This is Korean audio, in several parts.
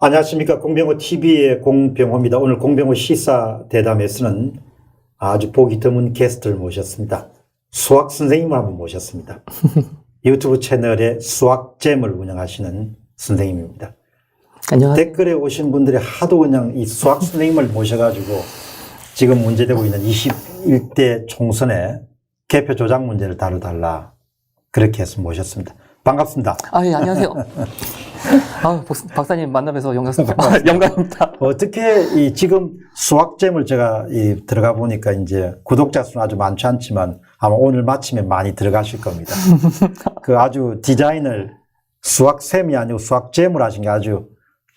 안녕하십니까. 공병호 TV의 공병호입니다. 오늘 공병호 시사 대담에서는 아주 보기 드문 게스트를 모셨습니다. 수학 선생님을 한번 모셨습니다. 유튜브 채널에 수학잼을 운영하시는 선생님입니다. 안녕하세요. 댓글에 오신 분들이 하도 그냥 이 수학 선생님을 모셔가지고 지금 문제되고 있는 21대 총선의 개표 조작 문제를 다뤄달라. 그렇게 해서 모셨습니다. 반갑습니다. 예, 안녕하세요. 박사님 만나뵈서 영광입니다. 어떻게 지금 수학잼을 제가 들어가 보니까 이제 구독자 수는 아주 많지 않지만 아마 오늘 마치면 많이 들어가실 겁니다. 그 아주 디자인을 수학쌤이 아니고 수학잼을 하신 게 아주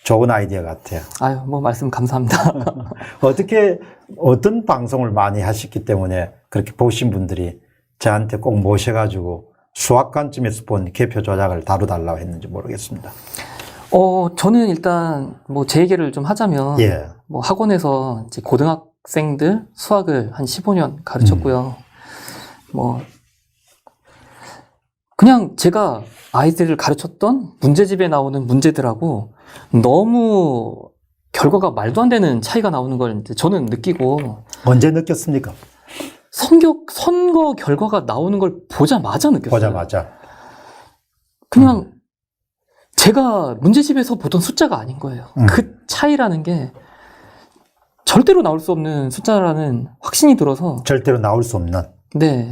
좋은 아이디어 같아요. 말씀 감사합니다. 어떻게 어떤 방송을 많이 하셨기 때문에 그렇게 보신 분들이 저한테 꼭 모셔가지고 수학 관점에서 본 개표 조작을 다뤄달라고 했는지 모르겠습니다. 저는 일단 제 얘기를 좀 하자면 학원에서 이제 고등학생들 수학을 한 15년 가르쳤고요. 그냥 제가 아이들을 가르쳤던 문제집에 나오는 문제들하고 너무 결과가 말도 안 되는 차이가 나오는 걸 이제 저는 느끼고. 언제 느꼈습니까? 선거 결과가 나오는 걸 보자마자 느꼈어요. 보자마자. 그냥 제가 문제집에서 보던 숫자가 아닌 거예요. 그 차이라는 게 절대로 나올 수 없는 숫자라는 확신이 들어서. 절대로 나올 수 없는. 네.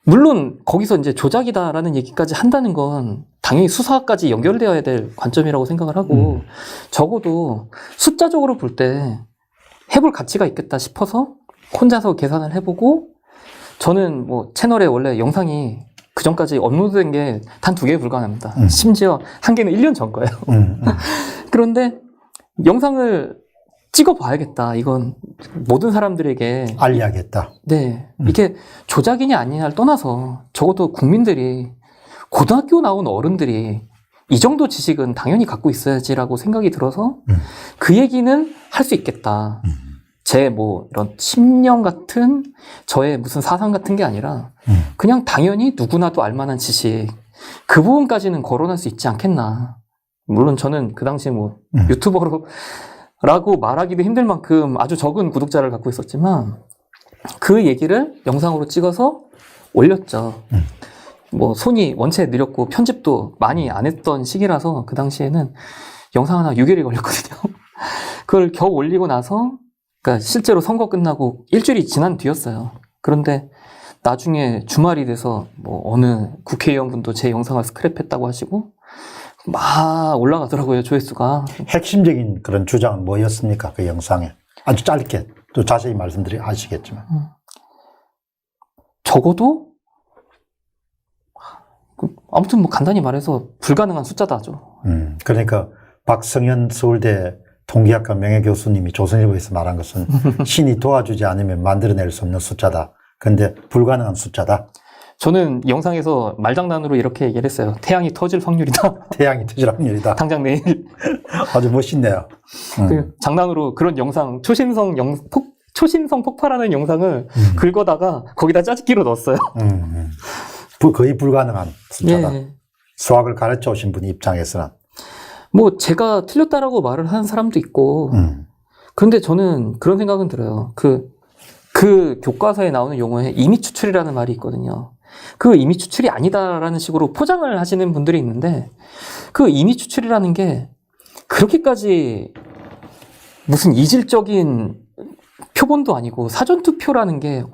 물론 거기서 이제 조작이다라는 얘기까지 한다는 건 당연히 수사까지 연결되어야 될 관점이라고 생각을 하고 적어도 숫자적으로 볼 때 해볼 가치가 있겠다 싶어서 혼자서 계산을 해보고, 저는 채널에 원래 영상이 그 전까지 업로드된 게 단 2개에 불과합니다. 심지어 한 개는 1년 전 거예요. 그런데 영상을 찍어봐야겠다. 이건 모든 사람들에게 알려야겠다. 네, 이게 조작이냐 아니냐를 떠나서 적어도 국민들이, 고등학교 나온 어른들이 이 정도 지식은 당연히 갖고 있어야지라고 생각이 들어서 그 얘기는 할 수 있겠다. 제 이런 신념 같은 저의 무슨 사상 같은 게 아니라 그냥 당연히 누구나도 알만한 지식, 그 부분까지는 거론할 수 있지 않겠나. 물론 저는 그 당시 유튜버라고 말하기도 힘들 만큼 아주 적은 구독자를 갖고 있었지만 그 얘기를 영상으로 찍어서 올렸죠. 손이 원체 느렸고 편집도 많이 안 했던 시기라서 그 당시에는 영상 하나 6일이 걸렸거든요. 그걸 겨우 올리고 나서, 그러니까 실제로 선거 끝나고 일주일이 지난 뒤였어요. 그런데 나중에 주말이 돼서 어느 국회의원분도 제 영상을 스크랩했다고 하시고 막 올라가더라고요, 조회수가. 핵심적인 그런 주장은 뭐였습니까? 그 영상에. 아주 짧게, 또 자세히 아시겠지만. 적어도 아무튼 간단히 말해서 불가능한 숫자다죠. 그러니까 박성현 서울대 통계학과 명예교수님이 조선일보에서 말한 것은 신이 도와주지 않으면 만들어낼 수 없는 숫자다. 그런데 불가능한 숫자다. 저는 영상에서 말장난으로 이렇게 얘기를 했어요. 태양이 터질 확률이다. 태양이 터질 확률이다. 당장 내일. 아주 멋있네요. 장난으로 그런 영상, 초신성 폭발하는 영상을 긁어다가 거기다 짜집기로 넣었어요. 거의 불가능한 숫자다. 예. 수학을 가르쳐 오신 분 입장에서는. 제가 틀렸다라고 말을 하는 사람도 있고, 그런데 저는 그런 생각은 들어요. 그 교과서에 나오는 용어에 이미 추출이라는 말이 있거든요. 그 이미 추출이 아니다라는 식으로 포장을 하시는 분들이 있는데, 그 이미 추출이라는 게 그렇게까지 무슨 이질적인 표본도 아니고 사전투표라는 게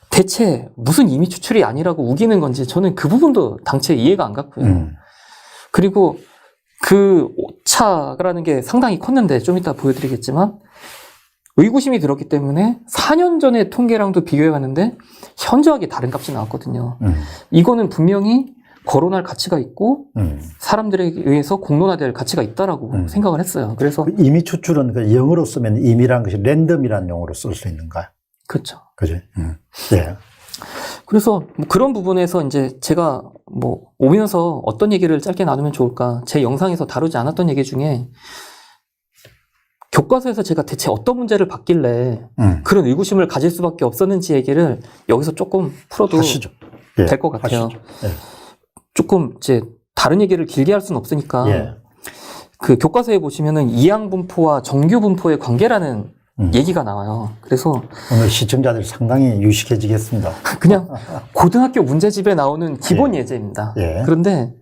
대체 무슨 이미 추출이 아니라고 우기는 건지 저는 그 부분도 당최 이해가 안 갔고요. 그리고 그 오차라는 게 상당히 컸는데 좀 이따 보여드리겠지만 의구심이 들었기 때문에 4년 전의 통계랑도 비교해봤는데 현저하게 다른 값이 나왔거든요. 이거는 분명히 거론할 가치가 있고 사람들에 의해서 공론화될 가치가 있다라고 생각을 했어요. 그래서 이미 추출은 그 영어로 쓰면 임이라는 것이 랜덤이라는 용어로 쓸 수 있는가요? 그렇죠. 그지? 네. 그래서 그런 부분에서 이제 제가 오면서 어떤 얘기를 짧게 나누면 좋을까? 제 영상에서 다루지 않았던 얘기 중에 교과서에서 제가 대체 어떤 문제를 받길래 그런 의구심을 가질 수밖에 없었는지 얘기를 여기서 조금 풀어도 될 것 같아요. 하시죠. 예. 조금 이제 다른 얘기를 길게 할 수는 없으니까 그 교과서에 보시면은 이항분포와 정규분포의 관계라는 얘기가 나와요. 그래서 오늘 시청자들 상당히 유식해지겠습니다. 그냥 고등학교 문제집에 나오는 기본 예. 예제입니다. 예. 그런데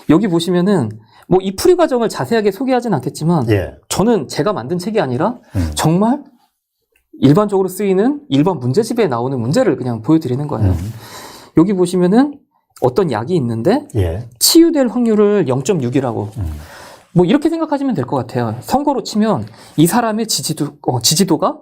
여기 보시면은 뭐 이 풀이 과정을 자세하게 소개하진 않겠지만 예. 저는 제가 만든 책이 아니라 정말 일반적으로 쓰이는 일반 문제집에 나오는 문제를 그냥 보여드리는 거예요. 여기 보시면은 어떤 약이 있는데 예. 치유될 확률을 0.6이라고 뭐 이렇게 생각하시면 될 것 같아요. 선거로 치면 이 사람의 지지도가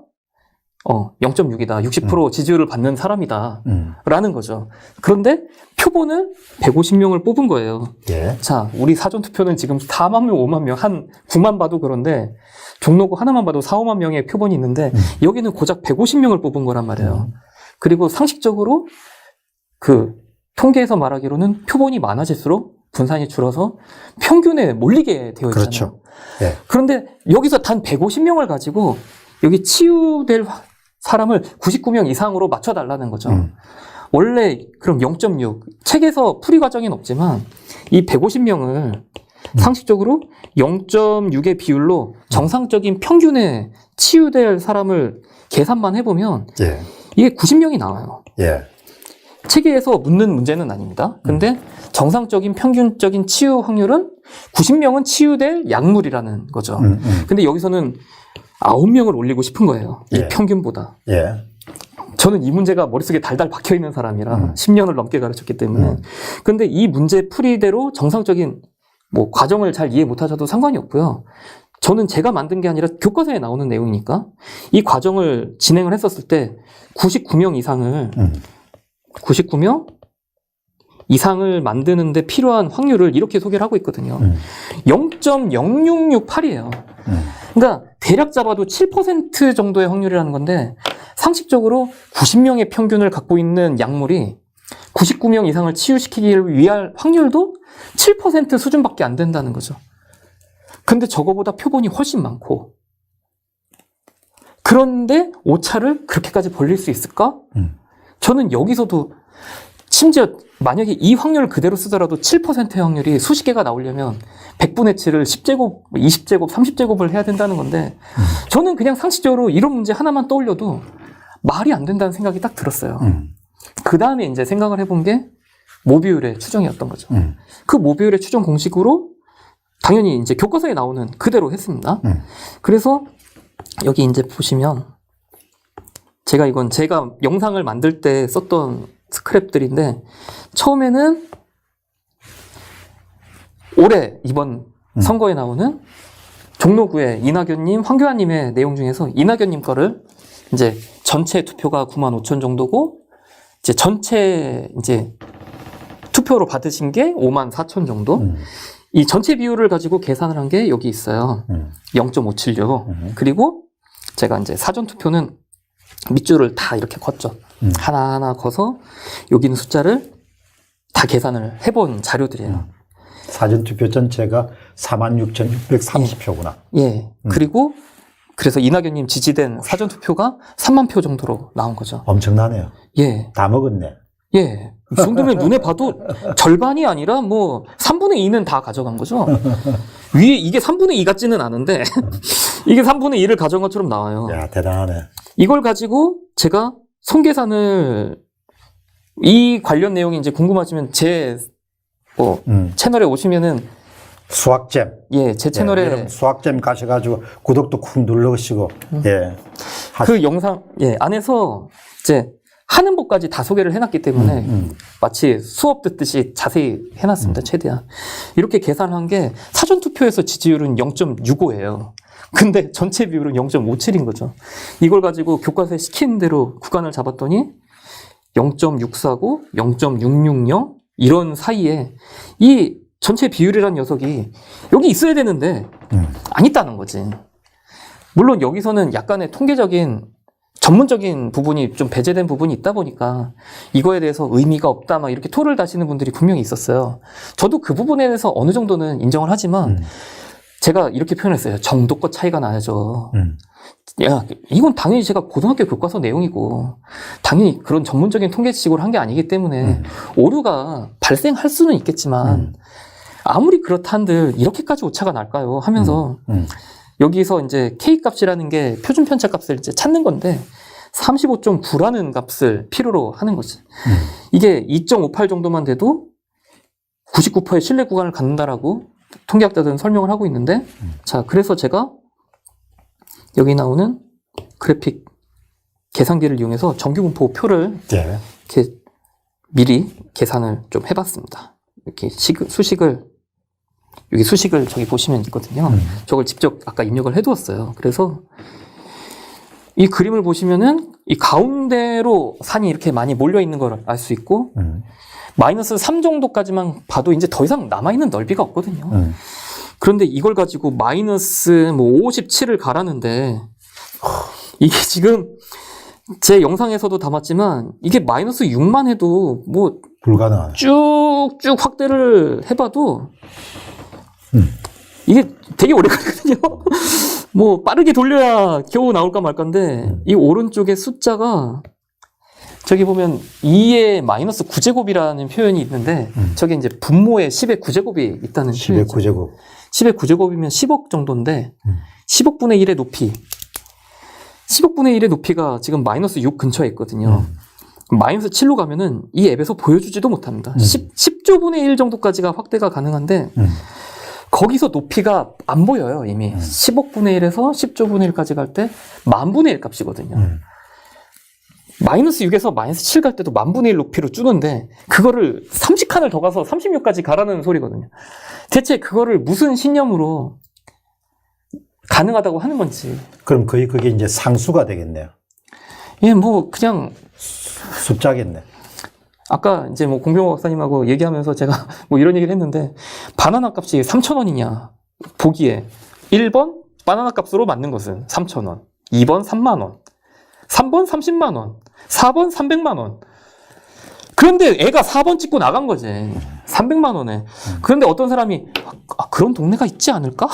0.6이다. 60% 지지율을 받는 사람이다. 라는 거죠. 그런데 표본을 150명을 뽑은 거예요. 예. 자, 우리 사전투표는 지금 4만 명, 5만 명, 한 9만 봐도 그런데 종로구 하나만 봐도 4, 5만 명의 표본이 있는데 여기는 고작 150명을 뽑은 거란 말이에요. 그리고 상식적으로 그 통계에서 말하기로는 표본이 많아질수록 분산이 줄어서 평균에 몰리게 되어 있잖아요. 그렇죠. 예. 그런데 여기서 단 150명을 가지고 여기 치유될 사람을 99명 이상으로 맞춰달라는 거죠. 원래 그럼 0.6 책에서 풀이 과정은 없지만 이 150명을 상식적으로 0.6의 비율로 정상적인 평균에 치유될 사람을 계산만 해보면 예. 이게 90명이 나와요. 예. 체계에서 묻는 문제는 아닙니다. 근데 정상적인 평균적인 치유 확률은 90명은 치유될 약물이라는 거죠. 근데 여기서는 9명을 올리고 싶은 거예요. 이 예. 평균보다. 예. 저는 이 문제가 머릿속에 달달 박혀 있는 사람이라 10년을 넘게 가르쳤기 때문에. 근데 이 문제 풀이대로 정상적인 뭐 과정을 잘 이해 못 하셔도 상관이 없고요. 저는 제가 만든 게 아니라 교과서에 나오는 내용이니까 이 과정을 진행을 했었을 때 99명 이상을 만드는데 필요한 확률을 이렇게 소개를 하고 있거든요. 0.0668이에요. 그러니까 대략 잡아도 7% 정도의 확률이라는 건데 상식적으로 90명의 평균을 갖고 있는 약물이 99명 이상을 치유시키기를 위할 확률도 7% 수준밖에 안 된다는 거죠. 근데 저거보다 표본이 훨씬 많고 그런데 오차를 그렇게까지 벌릴 수 있을까? 저는 여기서도 심지어 만약에 이 확률을 그대로 쓰더라도 7%의 확률이 수십 개가 나오려면 100분의 7을 10제곱, 20제곱, 30제곱을 해야 된다는 건데 저는 그냥 상식적으로 이런 문제 하나만 떠올려도 말이 안 된다는 생각이 딱 들었어요. 그 다음에 이제 생각을 해본 게 모비율의 추정이었던 거죠. 그 모비율의 추정 공식으로 당연히 이제 교과서에 나오는 그대로 했습니다. 그래서 여기 이제 보시면 이건 제가 영상을 만들 때 썼던 스크랩들인데 처음에는 올해 이번 선거에 나오는 종로구의 이낙연님, 황교안님의 내용 중에서 이낙연님 거를 이제 전체 투표가 9만 5천 정도고 이제 전체 이제 투표로 받으신 게 5만 4천 정도. 이 전체 비율을 가지고 계산을 한 게 여기 있어요. 0.576. 그리고 제가 이제 사전 투표는 밑줄을 다 이렇게 걷죠. 하나하나 커서 여기 있는 숫자를 다 계산을 해본 자료들이에요. 사전투표 전체가 46,630표구나. 예. 그리고 그래서 이낙연님 지지된 사전투표가 3만 표 정도로 나온 거죠. 엄청나네요. 예. 다 먹었네. 예. 이 정도면 눈에 봐도 절반이 아니라 뭐 3분의 2는 다 가져간 거죠. 위에 이게 3분의 2 같지는 않은데 이게 3분의 2를 가져간 것처럼 나와요. 야, 대단하네. 이걸 가지고 제가 손계산을 이 관련 내용이 이제 궁금하시면 제 채널에 오시면은 수학잼. 예, 제 채널에 여러분 수학잼 가셔가지고 구독도 쿡 누르시고 예. 그 영상 안에서 이제 하는 법까지 다 소개를 해놨기 때문에 마치 수업 듣듯이 자세히 해놨습니다. 최대한 이렇게 계산한 게 사전투표에서 지지율은 0.65예요. 근데 전체 비율은 0.57인 거죠. 이걸 가지고 교과서에 시키는 대로 구간을 잡았더니 0.649, 0.660 이런 사이에 이 전체 비율이라는 녀석이 여기 있어야 되는데 안 있다는 거지. 물론 여기서는 약간의 통계적인 전문적인 부분이 좀 배제된 부분이 있다 보니까 이거에 대해서 의미가 없다 막 이렇게 토를 다시는 분들이 분명히 있었어요. 저도 그 부분에 대해서 어느 정도는 인정을 하지만 제가 이렇게 표현했어요. 정도껏 차이가 나야죠. 야, 이건 당연히 제가 고등학교 교과서 내용이고 당연히 그런 전문적인 통계 지식으로 한 게 아니기 때문에 오류가 발생할 수는 있겠지만 아무리 그렇다 한들 이렇게까지 오차가 날까요? 하면서 여기서 이제 K 값이라는 게 표준 편차 값을 이제 찾는 건데 35.9라는 값을 필요로 하는 거지. 이게 2.58 정도만 돼도 99%의 신뢰 구간을 갖는다라고 통계학자들은 설명을 하고 있는데, 자, 그래서 제가 여기 나오는 그래픽 계산기를 이용해서 정규분포 표를 예. 이렇게 미리 계산을 좀 해봤습니다. 이렇게 수식을 여기 수식을 저기 보시면 있거든요. 저걸 직접 아까 입력을 해두었어요. 그래서 이 그림을 보시면은 이 가운데로 산이 이렇게 많이 몰려 있는 걸 알 수 있고, 마이너스 3 정도까지만 봐도 이제 더 이상 남아있는 넓이가 없거든요. 그런데 이걸 가지고 마이너스 뭐 57을 가라는데, 이게 지금 제 영상에서도 담았지만, 이게 마이너스 6만 해도 뭐 불가능하네. 쭉쭉 확대를 해봐도 이게 되게 오래 걸리거든요. 뭐 빠르게 돌려야 겨우 나올까 말까인데 이 오른쪽에 숫자가 저기 보면 2의 마이너스 9제곱이라는 표현이 있는데 저게 이제 분모에 10의 9제곱이 있다는 10의 표현이죠. 9제곱. 10의 9제곱이면 10억 정도인데 10억분의 1의 높이 10억분의 1의 높이가 지금 마이너스 6 근처에 있거든요. 마이너스 7로 가면은 이 앱에서 보여주지도 못합니다. 10조분의 1 정도까지가 확대가 가능한데 거기서 높이가 안 보여요, 이미. 10억분의 1에서 10조분의 1까지 갈 때 만분의 1 값이거든요. 마이너스 6에서 마이너스 7 갈 때도 만분의 1 높이로 주는데 그거를 30칸을 더 가서 36까지 가라는 소리거든요. 대체 그거를 무슨 신념으로 가능하다고 하는 건지. 그럼 거의 그게 이제 상수가 되겠네요. 예, 뭐 그냥 숫자겠네. 아까 이제 뭐 공병호 박사님하고 얘기하면서 제가 뭐 이런 얘기를 했는데 바나나 값이 3,000원이냐 보기에 1번 바나나 값으로 맞는 것은 3,000원, 2번 3만원, 3번 30만원, 4번 300만원. 그런데 애가 4번 찍고 나간 거지. 300만원에. 그런데 어떤 사람이 그런 동네가 있지 않을까?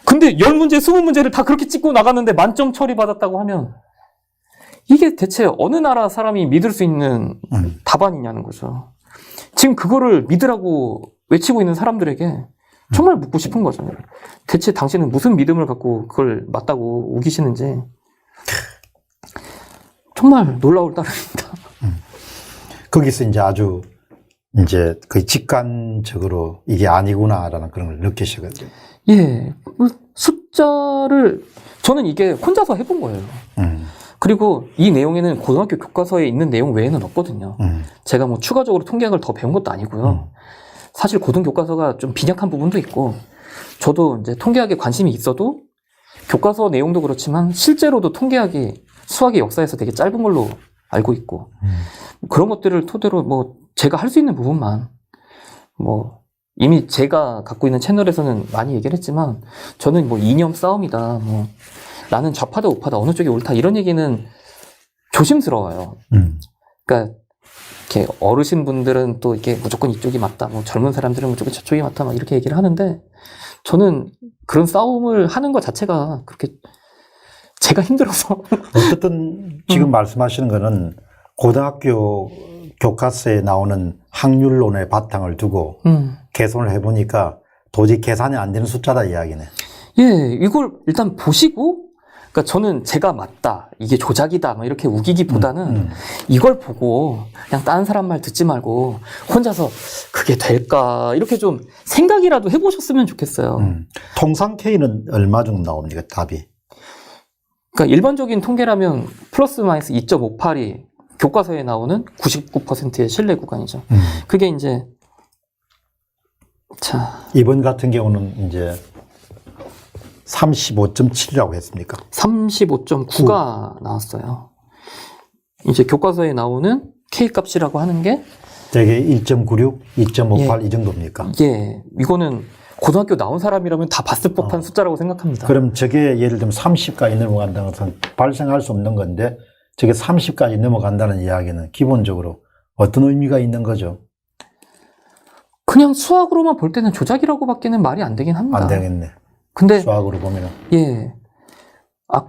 근데 10문제, 20문제를 다 그렇게 찍고 나갔는데 만점 처리받았다고 하면 이게 대체 어느 나라 사람이 믿을 수 있는 답안이냐는 거죠. 지금 그거를 믿으라고 외치고 있는 사람들에게 정말 묻고 싶은 거죠. 대체 당신은 무슨 믿음을 갖고 그걸 맞다고 우기시는지 정말 놀라울 따름입니다. 거기서 이제 아주 이제 거의 직관적으로 이게 아니구나라는 그런 걸 느끼시거든요. 예, 숫자를 저는 이게 혼자서 해본 거예요. 그리고 이 내용에는 고등학교 교과서에 있는 내용 외에는 없거든요. 제가 뭐 추가적으로 통계학을 더 배운 것도 아니고요. 사실 고등 교과서가 좀 빈약한 부분도 있고, 저도 이제 통계학에 관심이 있어도 교과서 내용도 그렇지만 실제로도 통계학이 수학의 역사에서 되게 짧은 걸로 알고 있고, 그런 것들을 토대로 뭐 제가 할 수 있는 부분만 뭐 이미 제가 갖고 있는 채널에서는 많이 얘기를 했지만 저는 뭐 이념 싸움이다, 뭐 나는 좌파다 우파다 어느 쪽이 옳다 이런 얘기는 조심스러워요. 그러니까 이렇게 어르신 분들은 또 이렇게 무조건 이쪽이 맞다, 뭐 젊은 사람들은 무조건 저쪽이 맞다, 막 이렇게 얘기를 하는데 저는 그런 싸움을 하는 것 자체가 그렇게 제가 힘들어서 어쨌든 지금 말씀하시는 거는 고등학교 교과서에 나오는 확률론의 바탕을 두고 계산을 해보니까 도저히 계산이 안 되는 숫자다 이야기네. 예, 이걸 일단 보시고, 그러니까 저는 제가 맞다, 이게 조작이다, 막 이렇게 우기기보다는 이걸 보고 그냥 다른 사람 말 듣지 말고 혼자서 그게 될까 이렇게 좀 생각이라도 해보셨으면 좋겠어요. 통상 K는 얼마 정도 나옵니까, 답이? 그러니까 일반적인 통계라면 플러스 마이너스 2.58이 교과서에 나오는 99%의 신뢰 구간이죠. 그게 이제 자 이번 같은 경우는 이제 35.7이라고 했습니까? 35.9가 나왔어요. 이제 교과서에 나오는 K 값이라고 하는 게 되게 1.96, 2.58 예. 이 정도입니까? 예, 이거는 고등학교 나온 사람이라면 다 봤을 법한 숫자라고 생각합니다. 그럼 저게 예를 들면 30까지 넘어간다는 것은 발생할 수 없는 건데 저게 30까지 넘어간다는 이야기는 기본적으로 어떤 의미가 있는 거죠? 그냥 수학으로만 볼 때는 조작이라고밖에는 말이 안 되긴 합니다. 안 되겠네. 근데 수학으로 보면은. 예,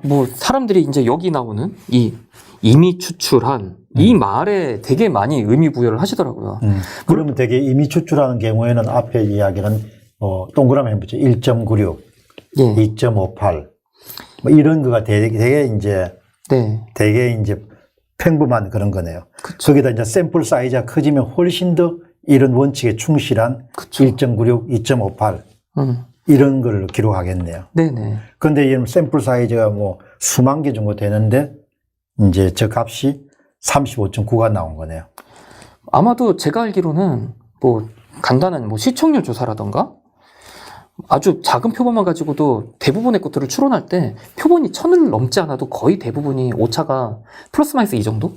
뭐 사람들이 이제 여기 나오는 이 이미 추출한 이 말에 되게 많이 의미 부여를 하시더라고요. 그러면 되게 임의 추출하는 경우에는 앞에 이야기는 동그라미 해보죠. 1.96, 예. 2.58, 뭐 이런 거가 되게 이제 네. 되게 이제 평범한 그런 거네요. 그쵸. 거기다 이제 샘플 사이즈가 커지면 훨씬 더 이런 원칙에 충실한 그쵸. 1.96, 2.58 이런 걸 기록하겠네요. 네네. 그런데 이 샘플 사이즈가 뭐 수만 개 정도 되는데 이제 저 값이 35.9가 나온 거네요. 아마도 제가 알기로는 뭐 간단한 뭐 시청률 조사라던가 아주 작은 표본만 가지고도 대부분의 것들을 추론할 때 표본이 1000을 넘지 않아도 거의 대부분이 오차가 플러스 마이너스 이 정도?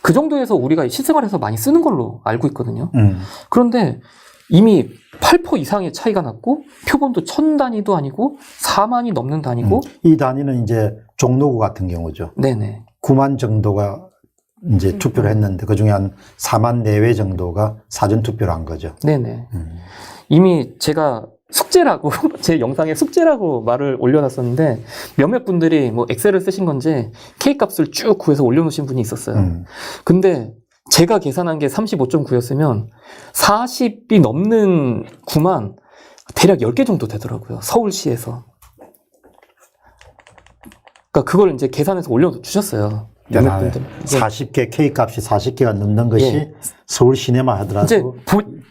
그 정도에서 우리가 실생활에서 많이 쓰는 걸로 알고 있거든요. 그런데 이미 8% 이상의 차이가 났고 표본도 1000 단위도 아니고 4만이 넘는 단위고 이 단위는 이제 종로구 같은 경우죠. 네네. 9만 정도가 이제 투표를 했는데 그 중에 한 4만 내외 정도가 사전 투표를 한 거죠. 네네. 이미 제가 숙제라고 제 영상에 숙제라고 말을 올려놨었는데 몇몇 분들이 뭐 엑셀을 쓰신 건지 K 값을 쭉 구해서 올려놓으신 분이 있었어요. 근데 제가 계산한 게 35.9였으면 40이 넘는 구만 대략 10개 정도 되더라고요. 서울시에서. 그러니까 그걸 이제 계산해서 올려주셨어요. 몇몇 분들. 40개, K 값이 40개가 넘는 것이 예. 서울 시내만 하더라도 이제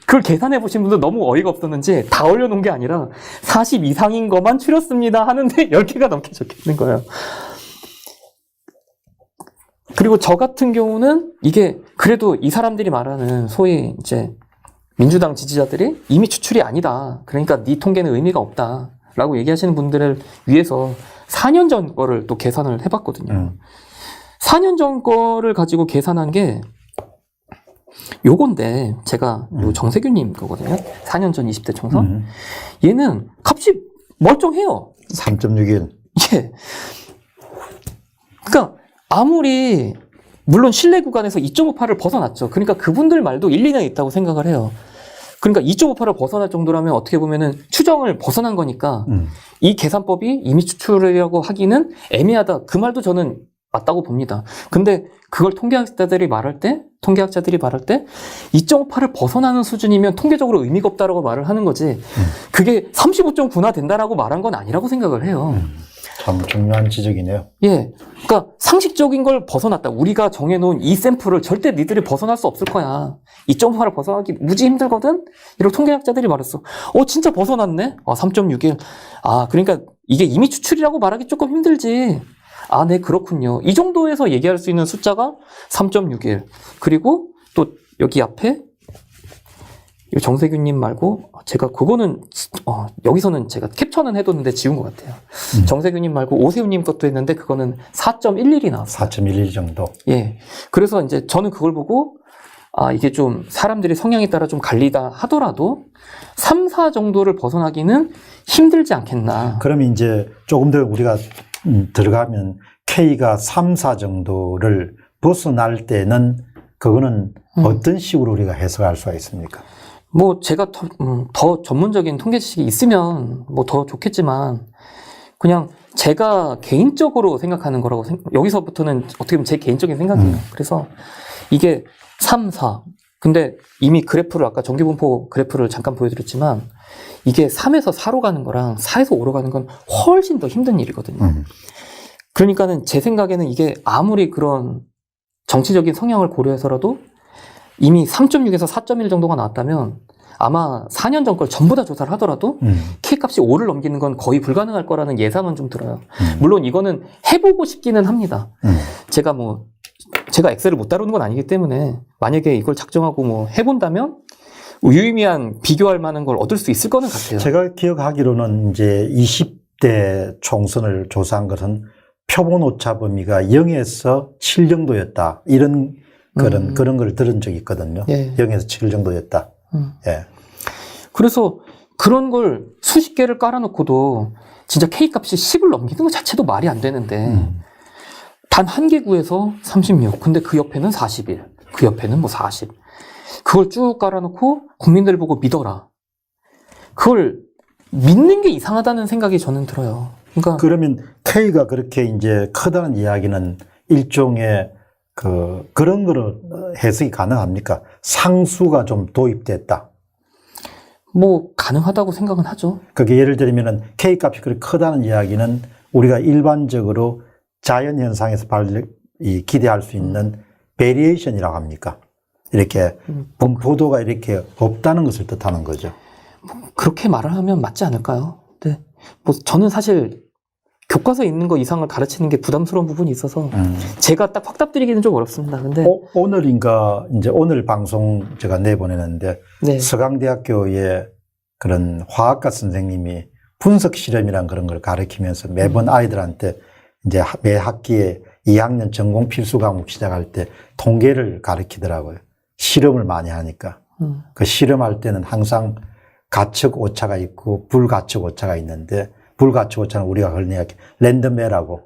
그걸 계산해 보신 분들 너무 어이가 없었는지 다 올려놓은 게 아니라 40 이상인 것만 추렸습니다 하는데 10개가 넘게 적혀 있는 거예요. 그리고 저 같은 경우는 이게 그래도 이 사람들이 말하는 소위 이제 민주당 지지자들이 이미 추출이 아니다. 그러니까 네 통계는 의미가 없다. 라고 얘기하시는 분들을 위해서 4년 전 거를 또 계산을 해봤거든요. 4년 전 거를 가지고 계산한 게 요건데 제가 요 정세균님 거거든요. 4년 전 20대 총선. 얘는 값이 멀쩡해요. 3.61. 예. 그러니까 아무리 물론 신뢰 구간에서 2.58을 벗어났죠. 그러니까 그분들 말도 일리가 있다고 생각을 해요. 그러니까 2.58을 벗어날 정도라면 어떻게 보면은 추정을 벗어난 거니까 이 계산법이 이미 추출이라고 하기는 애매하다. 그 말도 저는 맞다고 봅니다. 근데 그걸 통계학자들이 말할 때 2.58을 벗어나는 수준이면 통계적으로 의미가 없다라고 말을 하는 거지. 그게 35.9나 된다라고 말한 건 아니라고 생각을 해요. 참 중요한 지적이네요. 예. 그러니까 상식적인 걸 벗어났다. 우리가 정해놓은 이 샘플을 절대 니들이 벗어날 수 없을 거야. 2.8을 벗어나기 무지 힘들거든? 이렇게 통계학자들이 말했어. 진짜 벗어났네? 3.61. 그러니까 이게 이미 추출이라고 말하기 조금 힘들지. 네, 그렇군요. 이 정도에서 얘기할 수 있는 숫자가 3.61. 그리고 또 여기 앞에 정세균님 말고 제가 그거는 여기서는 제가 캡처는 해뒀는데 지운 것 같아요. 정세균님 말고 오세훈님 것도 했는데 그거는 4.11이 나왔어요. 4.11 정도. 예. 그래서 이제 저는 그걸 보고 이게 좀 사람들이 성향에 따라 좀 갈리다 하더라도 3, 4 정도를 벗어나기는 힘들지 않겠나. 그러면 이제 조금 더 우리가 들어가면 K가 3, 4 정도를 벗어날 때는 그거는 어떤 식으로 우리가 해석할 수가 있습니까? 뭐 제가 더 전문적인 통계 지식이 있으면 뭐 더 좋겠지만 그냥 제가 개인적으로 생각하는 거라고 여기서부터는 어떻게 보면 제 개인적인 생각이에요. 그래서 이게 3, 4 근데 이미 그래프를 아까 정기분포 그래프를 잠깐 보여드렸지만 이게 3에서 4로 가는 거랑 4에서 5로 가는 건 훨씬 더 힘든 일이거든요. 그러니까는 제 생각에는 이게 아무리 그런 정치적인 성향을 고려해서라도 이미 3.6에서 4.1 정도가 나왔다면 아마 4년 전 걸 전부 다 조사를 하더라도 K값이 5를 넘기는 건 거의 불가능할 거라는 예상은 좀 들어요. 물론 이거는 해보고 싶기는 합니다. 제가 엑셀을 못 다루는 건 아니기 때문에 만약에 이걸 작정하고 뭐 해본다면 유의미한 비교할 만한 걸 얻을 수 있을 거는 같아요. 제가 기억하기로는 이제 20대 총선을 조사한 것은 표본 오차 범위가 0에서 7 정도였다. 이런 그런 걸 들은 적이 있거든요. 예. 0에서 7 정도였다. 예. 그래서 그런 걸 수십 개를 깔아놓고도 진짜 K값이 10을 넘기는 것 자체도 말이 안 되는데 단 한 개 구에서 36. 근데 그 옆에는 41. 그 옆에는 뭐 40. 그걸 쭉 깔아놓고 국민들 보고 믿어라. 그걸 믿는 게 이상하다는 생각이 저는 들어요. 그러니까 그러면 K가 그렇게 이제 크다는 이야기는 일종의 그런 거를 해석이 가능합니까? 상수가 좀 도입됐다. 뭐 가능하다고 생각은 하죠. 그게 예를 들면은 K값이 그렇게 크다는 이야기는 우리가 일반적으로 자연 현상에서 기대할 수 있는 베리에이션이라고 합니까? 이렇게 분포도가 이렇게 없다는 것을 뜻하는 거죠. 그렇게 말을 하면 맞지 않을까요? 네. 뭐 저는 사실 교과서에 있는 거 이상을 가르치는 게 부담스러운 부분이 있어서 제가 딱 확답드리기는 좀 어렵습니다. 근데 오늘 방송 제가 내보내는데 네. 서강대학교의 그런 화학과 선생님이 분석 실험이란 그런 걸 가르치면서 매번 아이들한테 이제 매 학기에 2학년 전공 필수 과목 시작할 때 통계를 가르치더라고요. 실험을 많이 하니까. 그 실험할 때는 항상 가측 오차가 있고 불가측 오차가 있는데 불가측 오차는 우리가 흔히 랜덤 에러고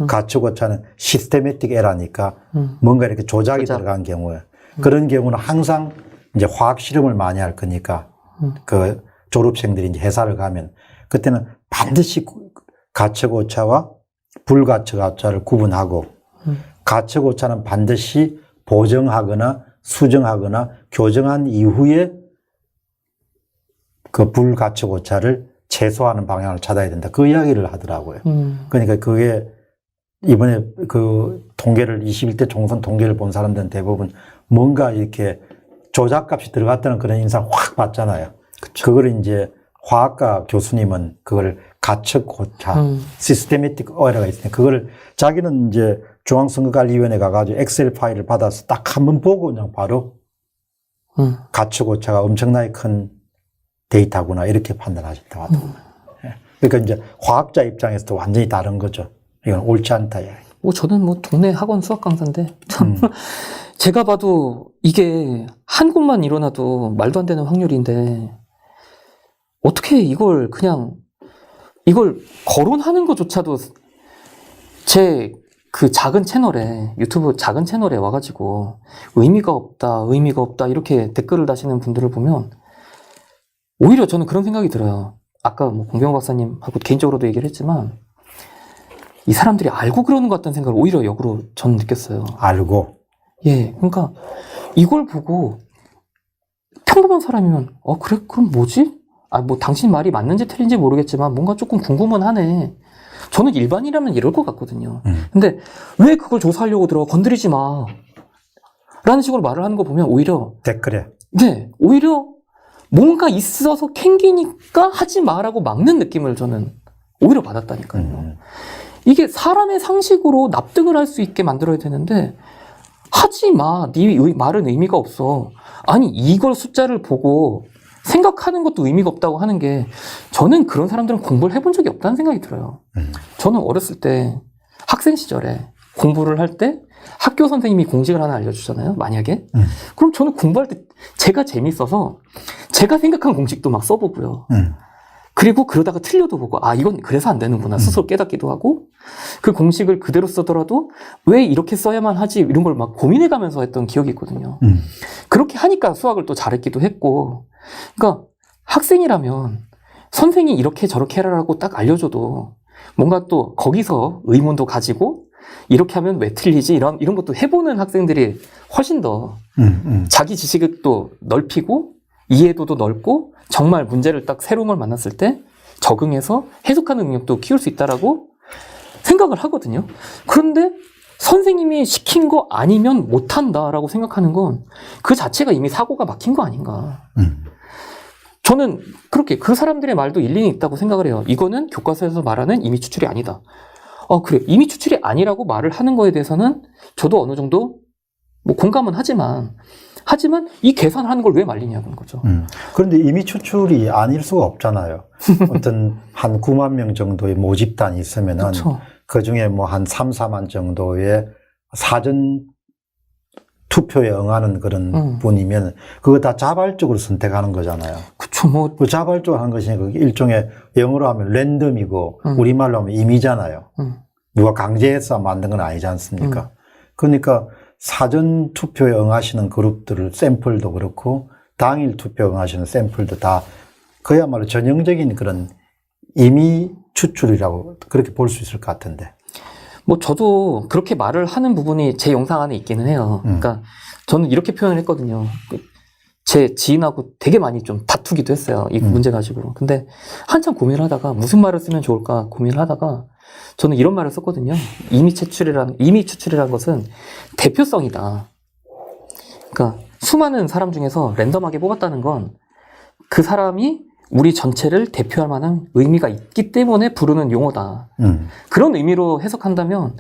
가측 오차는 시스테매틱 에러니까 뭔가 이렇게 조작이 들어간 경우에 그런 경우는 항상 이제 화학 실험을 많이 할 거니까 그 졸업생들이 이제 회사를 가면 그때는 반드시 가측 오차와 불가측 오차를 구분하고 가측 오차는 반드시 보정하거나 수정하거나 교정한 이후에 그 불가측 오차를 최소화하는 방향을 찾아야 된다. 그 이야기를 하더라고요. 그러니까 그게 이번에 그 통계를 21대 총선 통계를 본 사람들은 대부분 뭔가 이렇게 조작값이 들어갔다는 그런 인상 확 받잖아요. 그쵸. 그걸 이제 화학과 교수님은 그걸 가측 오차, 시스테매틱 에러가 있으니까 그걸 자기는 이제 중앙선거관리위원회 가가지고 엑셀 파일을 받아서 딱 한 번 보고 그냥 바로 가측 오차가 엄청나게 큰 데이터구나 이렇게 판단하셨다고 하더라고요. 그러니까 이제 화학자 입장에서도 완전히 다른 거죠. 이건 옳지 않다. 뭐 저는 뭐 동네 학원 수학 강사인데 참 제가 봐도 이게 한 곳만 일어나도 말도 안 되는 확률인데 어떻게 이걸 거론하는 것조차도 제 그 작은 채널에 유튜브 작은 채널에 와가지고 의미가 없다 이렇게 댓글을 다시는 분들을 보면 오히려 저는 그런 생각이 들어요. 아까 뭐 공병 박사님하고 개인적으로도 얘기를 했지만 이 사람들이 알고 그러는 것 같다는 생각을 오히려 역으로 저는 느꼈어요. 알고. 예, 그러니까 이걸 보고 평범한 사람이면 그래 그럼 뭐지? 뭐 당신 말이 맞는지 틀린지 모르겠지만 뭔가 조금 궁금은 하네. 저는 일반이라면 이럴 것 같거든요. 근데 왜 그걸 조사하려고 들어? 건드리지 마. 라는 식으로 말을 하는 거 보면 오히려 댓글에. 네, 오히려 뭔가 있어서 캥기니까 하지 마라고 막는 느낌을 저는 오히려 받았다니까요. 이게 사람의 상식으로 납득을 할 수 있게 만들어야 되는데 하지 마. 네 말은 의미가 없어. 아니 이걸 숫자를 보고 생각하는 것도 의미가 없다고 하는 게 저는 그런 사람들은 공부를 해본 적이 없다는 생각이 들어요. 저는 어렸을 때 학생 시절에 공부를 할 때 학교 선생님이 공식을 하나 알려주잖아요. 만약에. 그럼 저는 공부할 때 제가 재밌어서 제가 생각한 공식도 막 써보고요. 그리고 그러다가 틀려도 보고 이건 그래서 안 되는구나 스스로 깨닫기도 하고 그 공식을 그대로 쓰더라도 왜 이렇게 써야만 하지 이런 걸 막 고민해가면서 했던 기억이 있거든요. 그렇게 하니까 수학을 또 잘했기도 했고 그러니까 학생이라면 선생이 이렇게 저렇게 해라라고 딱 알려줘도 뭔가 또 거기서 의문도 가지고 이렇게 하면 왜 틀리지 이런 것도 해보는 학생들이 훨씬 더 자기 지식을 또 넓히고 이해도도 넓고 정말 문제를 딱 새로운 걸 만났을 때 적응해서 해석하는 능력도 키울 수 있다라고 생각을 하거든요. 그런데 선생님이 시킨 거 아니면 못한다라고 생각하는 건 그 자체가 이미 사고가 막힌 거 아닌가. 저는 그렇게 그 사람들의 말도 일리는 있다고 생각을 해요. 이거는 교과서에서 말하는 임의 추출이 아니다. 그래. 임의 추출이 아니라고 말을 하는 거에 대해서는 저도 어느 정도 뭐 공감은 하지만 이 계산을 하는 걸 왜 말리냐는 거죠. 그런데 임의 추출이 아닐 수가 없잖아요. 어떤 한 9만 명 정도의 모집단이 있으면은 그렇죠. 그 중에 뭐 한 3, 4만 정도의 사전 투표에 응하는 그런 분이면 그거 다 자발적으로 선택하는 거잖아요. 그쵸, 뭐. 그 자발적으로 하는 것이니까 그게 일종의 영어로 하면 랜덤이고 우리말로 하면 임의잖아요. 누가 강제해서 만든 건 아니지 않습니까? 그러니까 사전 투표에 응하시는 그룹들을 샘플도 그렇고 당일 투표에 응하시는 샘플도 다 그야말로 전형적인 그런 임의 추출이라고 그렇게 볼 수 있을 것 같은데. 뭐 저도 그렇게 말을 하는 부분이 제 영상 안에 있기는 해요. 그러니까 저는 이렇게 표현을 했거든요. 제 지인하고 되게 많이 좀 다투기도 했어요. 이 문제 가지고. 근데 한참 고민을 하다가 무슨 말을 쓰면 좋을까 고민을 하다가 저는 이런 말을 썼거든요. 이미 추출이라는 것은 대표성이다. 그러니까 수많은 사람 중에서 랜덤하게 뽑았다는 건 그 사람이 우리 전체를 대표할 만한 의미가 있기 때문에 부르는 용어다. 그런 의미로 해석한다면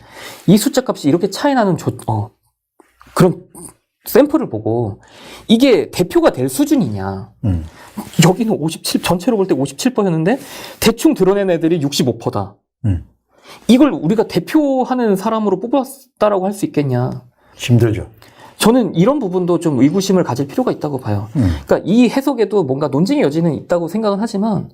이 숫자 값이 이렇게 차이 나는 그런 샘플을 보고 이게 대표가 될 수준이냐. 여기는 57, 전체로 볼 때 57%였는데 대충 드러낸 애들이 65%다. 이걸 우리가 대표하는 사람으로 뽑았다라고 할 수 있겠냐. 힘들죠. 저는 이런 부분도 좀 의구심을 가질 필요가 있다고 봐요. 그러니까 이 해석에도 뭔가 논쟁의 여지는 있다고 생각은 하지만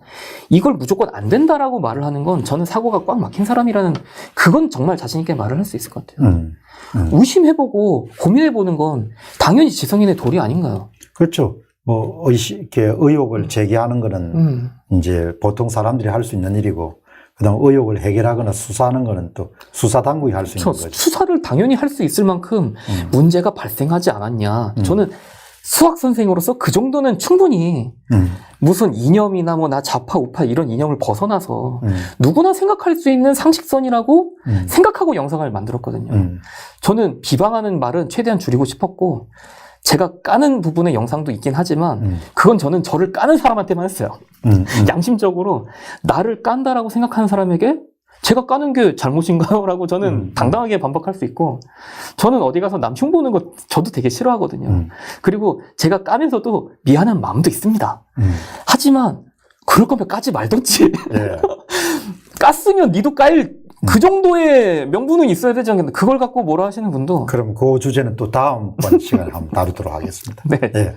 이걸 무조건 안 된다라고 말을 하는 건 저는 사고가 꽉 막힌 사람이라는 그건 정말 자신 있게 말을 할 수 있을 것 같아요. 의심해보고 고민해보는 건 당연히 지성인의 도리 아닌가요? 그렇죠. 뭐 이렇게 의혹을 제기하는 거는 이제 보통 사람들이 할 수 있는 일이고, 그다음 의혹을 해결하거나 수사하는 거는 또 수사 당국이 할 수 있는 거죠. 수사를 당연히 할 수 있을 만큼 문제가 발생하지 않았냐. 저는 수학 선생으로서 그 정도는 충분히 무슨 이념이나 뭐 나 좌파 우파 이런 이념을 벗어나서 누구나 생각할 수 있는 상식선이라고 생각하고 영상을 만들었거든요. 저는 비방하는 말은 최대한 줄이고 싶었고 제가 까는 부분의 영상도 있긴 하지만 그건 저는 저를 까는 사람한테만 했어요. 양심적으로 나를 깐다라고 생각하는 사람에게 제가 까는 게 잘못인가요? 라고 저는 당당하게 반박할 수 있고, 저는 어디 가서 남 흉보는 거 저도 되게 싫어하거든요. 그리고 제가 까면서도 미안한 마음도 있습니다. 하지만 그럴 거면 까지 말던지. 예. 깠으면 니도 깔 그 정도의 명분은 있어야 되지 않겠나. 그걸 갖고 뭐라 하시는 분도. 그럼 그 주제는 또 다음번 시간에 한번 다루도록 하겠습니다. 네. 예.